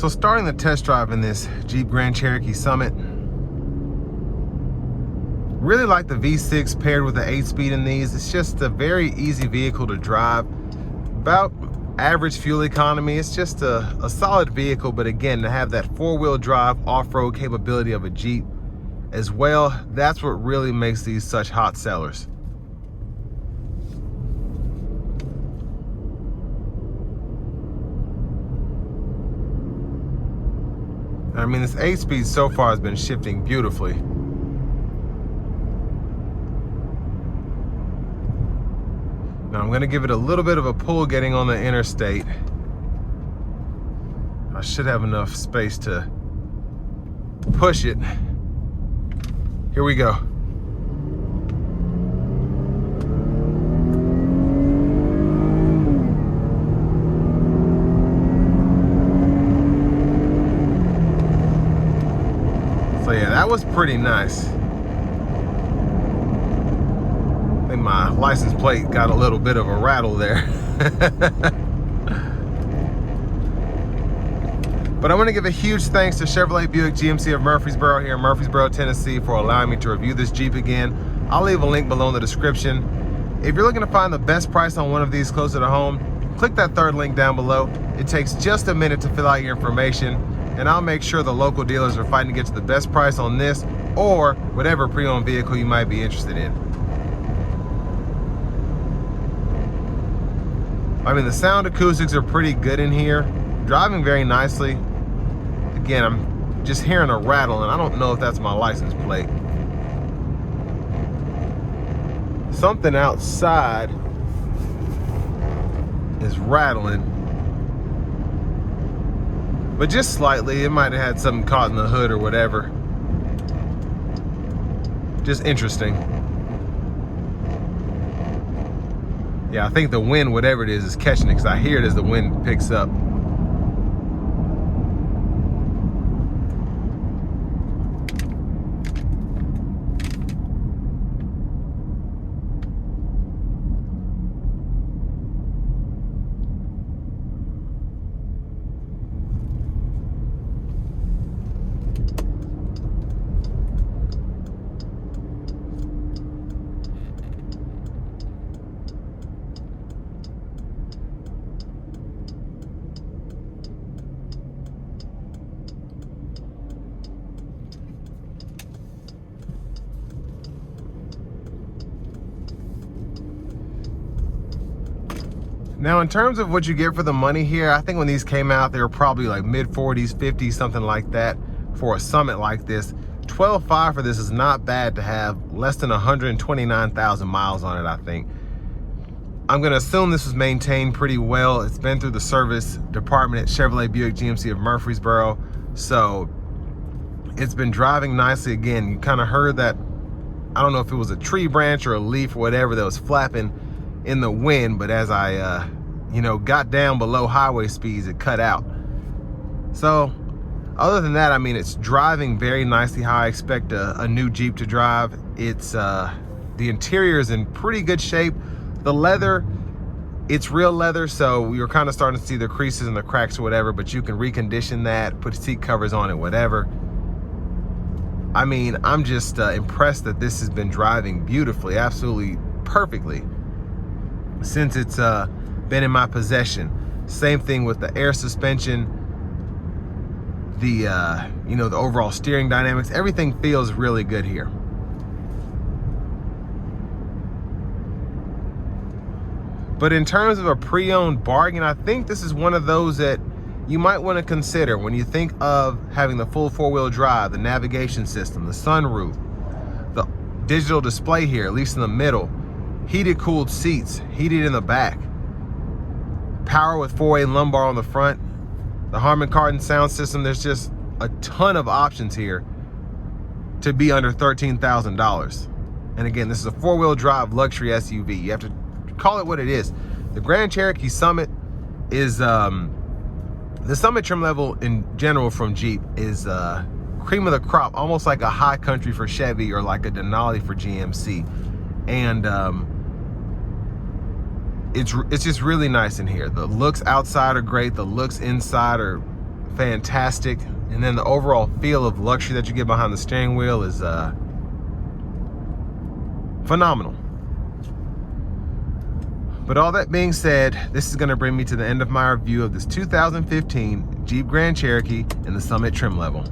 So starting the test drive in this Jeep Grand Cherokee Summit, really like the V6 paired with the 8-speed in these. It's just a very easy vehicle to drive. About average fuel economy. It's just a solid vehicle, but again, to have that 4-wheel drive off-road capability of a Jeep as well, that's what really makes these such hot sellers. I mean, this 8-speed so far has been shifting beautifully. Now I'm gonna give it a little bit of a pull getting on the interstate. I should have enough space to push it. Here we go. So yeah, that was pretty nice. I think my license plate got a little bit of a rattle there. But I want to give a huge thanks to Chevrolet Buick GMC of Murfreesboro here in Murfreesboro, Tennessee for allowing me to review this Jeep again. I'll leave a link below in the description. If you're looking to find the best price on one of these closer to home, click that third link down below. It takes just a minute to fill out your information, and I'll make sure the local dealers are fighting to get you the best price on this or whatever pre-owned vehicle you might be interested in. I mean, the sound acoustics are pretty good in here. Driving very nicely. Again, I'm just hearing a rattle, and I don't know if that's my license plate. Something outside is rattling, but just slightly. It might have had something caught in the hood or whatever. Just interesting. Yeah, I think the wind, whatever it is catching it, because I hear it as the wind picks up. Now, in terms of what you get for the money here, I think when these came out, they were probably like mid-40s, 50s, something like that for a Summit like this. 12.5 for this is not bad to have. Less than 129,000 miles on it, I think. I'm gonna assume this was maintained pretty well. It's been through the service department at Chevrolet Buick GMC of Murfreesboro. So it's been driving nicely. Again, you kind of heard that, I don't know if it was a tree branch or a leaf or whatever that was flapping in the wind, but as I got down below highway speeds, it cut out. So other than that, I mean, it's driving very nicely how I expect a new Jeep to drive. It's the interior is in pretty good shape. The leather, it's real leather, so we were kind of starting to see the creases and the cracks or whatever, but you can recondition that, put seat covers on it, whatever. I mean, I'm just impressed that this has been driving beautifully, absolutely perfectly since it's been in my possession. Same thing with the air suspension, the the overall steering dynamics. Everything feels really good here. But in terms of a pre-owned bargain, I think this is one of those that you might want to consider when you think of having the full 4-wheel drive, the navigation system, the sunroof, the digital display here, at least in the middle, heated cooled seats, heated in the back, power with 4-way lumbar on the front, the Harman Kardon sound system. There's just a ton of options here to be under $13,000. And again, this is a 4-wheel drive luxury SUV. You have to call it what it is. The Grand Cherokee Summit is the Summit trim level in general from Jeep is cream of the crop, almost like a high country for Chevy or like a Denali for GMC. And it's just really nice in here. The looks outside are great. The looks inside are fantastic. And then the overall feel of luxury that you get behind the steering wheel is phenomenal. But all that being said, this is gonna bring me to the end of my review of this 2015 Jeep Grand Cherokee in the Summit trim level.